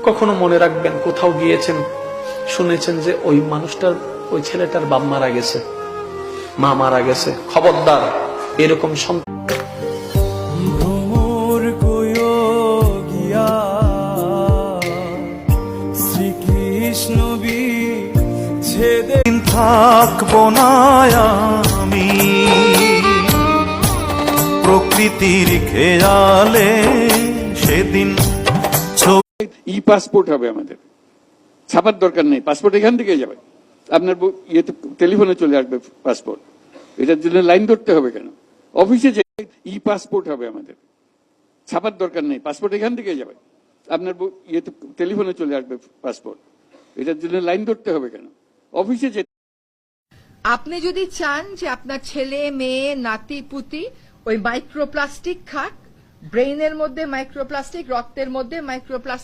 কখনো মনে রাখবেন, কোথাও গিয়েছেন, শুনেছেন যে ওই মানুষটার, ওই ছেলেটার বাপ মারা গেছে, মা মারা গেছে, খবরদার এরকম থাকবো না আমি প্রকৃতির খেয়ালে সেদিন। ই পাসপোর্ট হবে আমাদের, ছাপার দরকার নেই, পাসপোর্ট এখান থেকে যাবে, আপনার ইয়েতে টেলিফোনে চলে আসবে পাসপোর্ট। এটার জন্য লাইন ধরতে হবে কেন? অফিসে যে ই পাসপোর্ট হবে আমাদের, ছাপার দরকার নেই, পাসপোর্ট এখান থেকে যাবে, আপনার ইয়েতে টেলিফোনে চলে আসবে পাসপোর্ট। এটার জন্য লাইন ধরতে হবে কেন? অফিসে যে আপনি যদি চান যে আপনার ছেলে মেয়ে নাতি পুতি ওই মাইক্রোপ্লাস্টিক খাক, ব্রেইনের মধ্যে মাইক্রোপ্লাস্টিক, রক্তের মধ্যে মাইক্রোপ্লাস্টিক